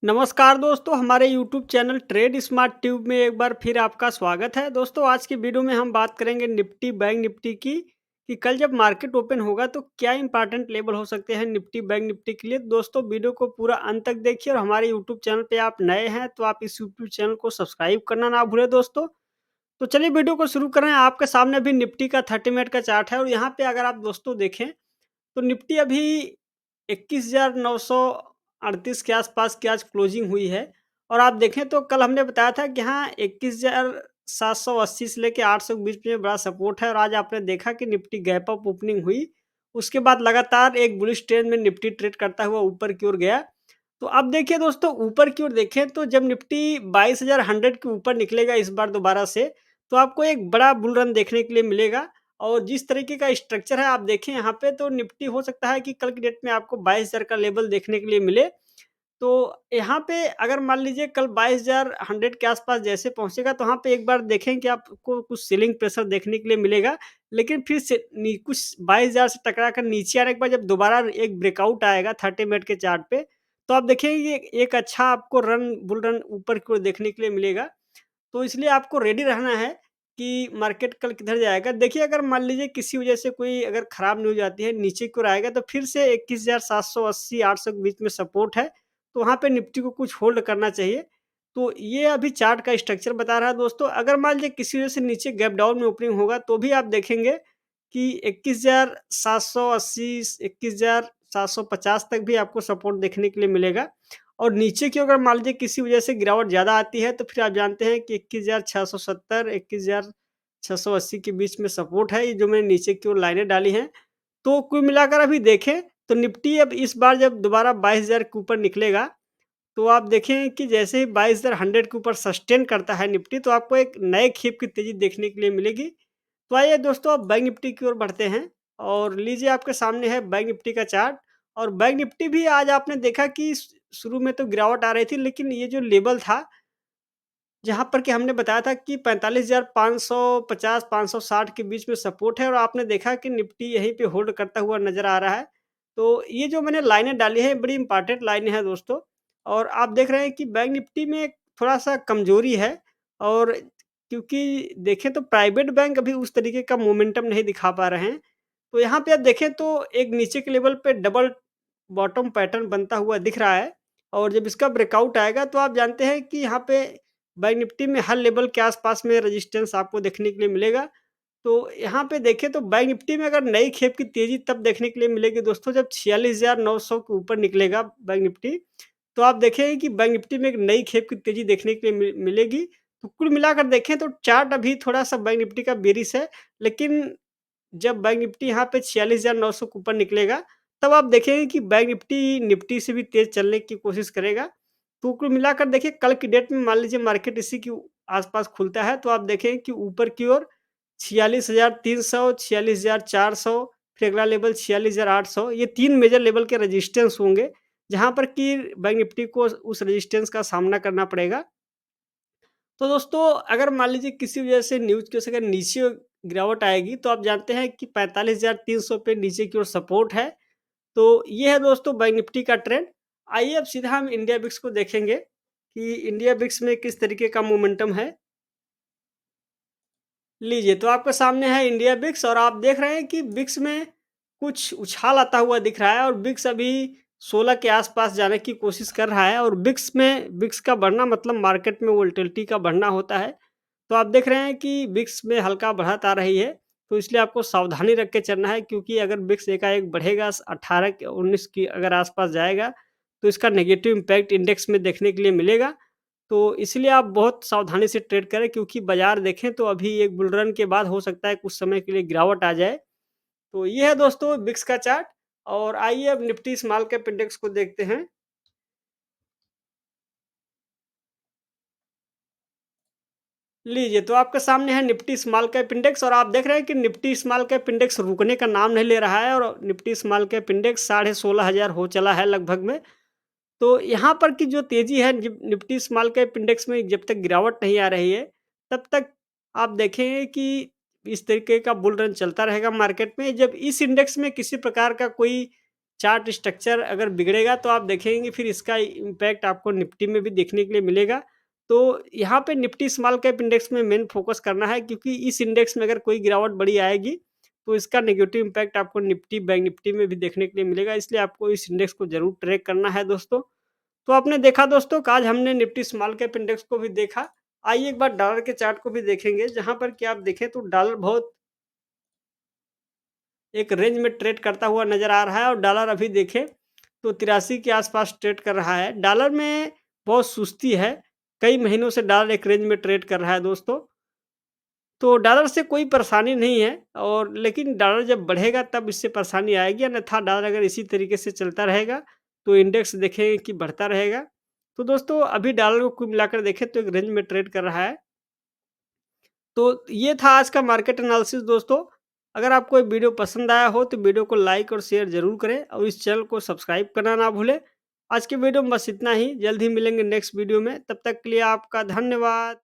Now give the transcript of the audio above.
नमस्कार दोस्तों, हमारे YouTube channel trade smart tube में एक बार फिर आपका स्वागत है। दोस्तों, आज की वीडियो में हम बात करेंगे निफ्टी बैंक निफ्टी की कि कल जब मार्केट ओपन होगा तो क्या इंपॉर्टेंट लेवल हो सकते हैं निफ्टी बैंक निफ्टी के लिए। दोस्तों, वीडियो को पूरा अंत तक देखिए और हमारे यूट्यूब चैनल पे आप नए हैं तो आप इस यूट्यूब चैनल को सब्सक्राइब करना ना भूलें दोस्तों। तो चलिए वीडियो को शुरू करें। आपके सामने भी निफ्टी का 30 मिनट का चार्ट है और यहाँ पे अगर आप दोस्तों देखें तो निफ्टी अभी 21,938 के आसपास की आज क्लोजिंग हुई है। और आप देखें तो कल हमने बताया था कि हाँ 21,780 से लेके 800 के बीच में बड़ा सपोर्ट है और आज आपने देखा कि निफ्टी गैप अप ओपनिंग हुई। उसके बाद लगातार एक बुलिश ट्रेंड में निफ्टी ट्रेड करता हुआ ऊपर की ओर गया। तो अब देखिए दोस्तों, ऊपर की ओर देखें तो जब निफ्टी 22,100 के ऊपर निकलेगा इस बार दोबारा से, तो आपको एक बड़ा बुल रन देखने के लिए मिलेगा। और जिस तरीके का स्ट्रक्चर है आप देखें यहाँ पे, तो निफ्टी हो सकता है कि कल की डेट में आपको 22,000 का लेवल देखने के लिए मिले। तो यहाँ पे अगर मान लीजिए कल 22,100 के आसपास जैसे पहुँचेगा तो वहाँ पे एक बार देखें कि आपको कुछ सेलिंग प्रेशर देखने के लिए मिलेगा। लेकिन फिर से कुछ 22,000 से टकरा कर नीचे आने के बाद जब दोबारा एक ब्रेकआउट आएगा 30 मिनट के चार्ट पे, तो आप देखेंगे एक अच्छा आपको बुल रन ऊपर की ओर देखने के लिए मिलेगा। तो इसलिए आपको रेडी रहना है कि मार्केट कल किधर जाएगा। देखिए, अगर मान लीजिए किसी वजह से कोई अगर खराब न्यूज़ आती है, नीचे की ओर आएगा तो फिर से 21,780-800 के बीच में सपोर्ट है, तो वहाँ पे निफ्टी को कुछ होल्ड करना चाहिए। तो ये अभी चार्ट का स्ट्रक्चर बता रहा है दोस्तों। अगर मान लीजिए किसी वजह से नीचे गैप डाउन में ओपनिंग होगा तो भी आप देखेंगे कि 21,780 21,750 तक भी आपको सपोर्ट देखने के लिए मिलेगा। और नीचे की अगर मान लीजिए किसी वजह से गिरावट ज़्यादा आती है, तो फिर आप जानते हैं कि 21,670 21,680 के बीच में सपोर्ट है, ये जो मैंने नीचे की ओर लाइनें डाली हैं। तो कुल मिलाकर अभी देखें, तो निफ्टी अब इस बार जब दोबारा 22,000 के ऊपर निकलेगा, तो आप देखें कि जैसे ही 22,100 के ऊपर सस्टेन करता है निफ्टी, तो आपको एक नए खेप की तेज़ी देखने के लिए मिलेगी। तो आइए दोस्तों, अब बैंक निफ्टी की ओर बढ़ते हैं और लीजिए आपके सामने है बैंक निफ्टी का चार्ट। और बैंक निफ्टी भी आज आपने देखा कि शुरू में तो गिरावट आ रही थी, लेकिन ये जो लेवल था जहाँ पर कि हमने बताया था कि 45,550 560 के बीच में सपोर्ट है और आपने देखा कि निफ्टी यहीं पे होल्ड करता हुआ नज़र आ रहा है। तो ये जो मैंने लाइनें डाली हैं, बड़ी इंपॉर्टेंट लाइनें हैं दोस्तों। और आप देख रहे हैं कि बैंक निफ्टी में थोड़ा-सा कमज़ोरी है। और क्योंकि देखें तो प्राइवेट बैंक अभी उस तरीके का मोमेंटम नहीं दिखा पा रहे हैं। तो यहाँ पे आप देखें तो एक नीचे के लेवल पे डबल बॉटम पैटर्न बनता हुआ दिख रहा है। और जब इसका ब्रेकआउट आएगा तो आप जानते हैं कि यहाँ पे बैंक निफ्टी में हर लेवल के आसपास में रेजिस्टेंस आपको देखने के लिए मिलेगा। तो यहाँ पे देखें तो बैंक निफ्टी में अगर नई खेप की तेज़ी तब देखने के लिए मिलेगी दोस्तों, जब 46,900 के ऊपर निकलेगा बैंक निफ्टी। तो आप देखेंगे कि बैंक निफ्टी में एक नई खेप की तेज़ी देखने के लिए मिलेगी। तो कुल मिलाकर देखें तो चार्ट अभी थोड़ा-सा बैंक निफ्टी का बेरिश है। लेकिन जब बैंक निफ्टी यहाँ पे 46,900 के ऊपर निकलेगा, तब आप देखेंगे कि बैंक निफ्टी निफ्टी से भी तेज़ चलने की कोशिश करेगा। तो कुल मिलाकर देखिए, कल की डेट में मान लीजिए मार्केट इसी के आस-पास खुलता है, तो आप देखें कि ऊपर की ओर 46,300, 46,400, फिर अगला लेवल 46,800, ये 3 मेजर लेवल के रेजिस्टेंस होंगे, जहाँ पर कि बैंक निफ्टी को उस रेजिस्टेंस का सामना करना पड़ेगा। तो दोस्तों, अगर मान लीजिए किसी वजह से न्यूज़ की वजह से अगर नीचे गिरावट आएगी, तो आप जानते हैं कि 45,300 पे नीचे की ओर सपोर्ट है। तो ये है दोस्तों बैंक निफ्टी का ट्रेंड। आइए अब सीधा हम इंडिया बिक्स को देखेंगे कि इंडिया बिक्स में किस तरीके का मोमेंटम है। लीजिए, तो आपके सामने है इंडिया बिक्स और आप देख रहे हैं कि बिक्स में कुछ उछाल आता हुआ दिख रहा है और बिक्स अभी 16 के आसपास जाने की कोशिश कर रहा है। और बिक्स का बढ़ना मतलब मार्केट में वोलेटिलिटी का बढ़ना होता है। तो आप देख रहे हैं कि बिक्स में हल्का बढ़त आ रही है, तो इसलिए आपको सावधानी रख के चलना है, क्योंकि अगर बिक्स एकाएक बढ़ेगा 18 के 19 की अगर आसपास जाएगा, तो इसका नेगेटिव इम्पैक्ट इंडेक्स में देखने के लिए मिलेगा। तो इसलिए आप बहुत सावधानी से ट्रेड करें, क्योंकि बाज़ार देखें तो अभी एक बुल रन के बाद हो सकता है कुछ समय के लिए गिरावट आ जाए। तो ये है दोस्तों बिक्स का चार्ट। और आइए अब निफ्टी स्मॉल कैप इंडेक्स को देखते हैं। लीजिए, तो आपके सामने है निफ्टी स्मॉल कैप इंडेक्स और आप देख रहे हैं कि निफ्टी स्मॉल कैप इंडेक्स रुकने का नाम नहीं ले रहा है और निफ्टी स्मॉल कैप इंडेक्स 16,500 हो चला है लगभग में। तो यहाँ पर की जो तेज़ी है निफ्टी स्मॉल कैप इंडेक्स में, जब तक गिरावट नहीं आ रही है, तब तक आप देखेंगे कि इस तरीके का बुल रन चलता रहेगा मार्केट में। जब इस इंडेक्स में किसी प्रकार का कोई चार्ट स्ट्रक्चर अगर बिगड़ेगा तो आप देखेंगे फिर इसका इम्पैक्ट आपको निफ्टी में भी देखने के लिए मिलेगा। तो यहाँ पे निफ्टी स्मॉल कैप इंडेक्स में मेन फ़ोकस करना है, क्योंकि इस इंडेक्स में अगर कोई गिरावट बड़ी आएगी, तो इसका नेगेटिव इम्पैक्ट आपको निफ्टी, बैंक निफ्टी में भी देखने के लिए मिलेगा। इसलिए आपको इस इंडेक्स को ज़रूर ट्रैक करना है दोस्तों। तो आपने देखा दोस्तों कि आज हमने निफ्टी स्मॉल कैप इंडेक्स को भी देखा। आइए एक बार डॉलर के चार्ट को भी देखेंगे, जहाँ पर कि आप देखें तो डॉलर बहुत एक रेंज में ट्रेड करता हुआ नज़र आ रहा है, और डॉलर अभी देखें तो 83 के आस-पास ट्रेड कर रहा है। डॉलर में बहुत सुस्ती है, कई महीनों से डॉलर एक रेंज में ट्रेड कर रहा है दोस्तों। तो डॉलर से कोई परेशानी नहीं है, और लेकिन डॉलर जब बढ़ेगा तब इससे परेशानी आएगी, अन्यथा डॉलर अगर इसी तरीके से चलता रहेगा तो इंडेक्स देखेंगे कि बढ़ता रहेगा। तो दोस्तों अभी डॉलर को कुल मिलाकर देखें तो एक रेंज में ट्रेड कर रहा है। तो ये था आज का मार्केट एनालिसिस दोस्तों। अगर आपको ये वीडियो पसंद आया हो तो वीडियो को लाइक और शेयर ज़रूर करें, और इस चैनल को सब्सक्राइब करना ना भूलें। आज के वीडियो में बस इतना ही, जल्द ही मिलेंगे नेक्स्ट वीडियो में, तब तक के लिए आपका धन्यवाद।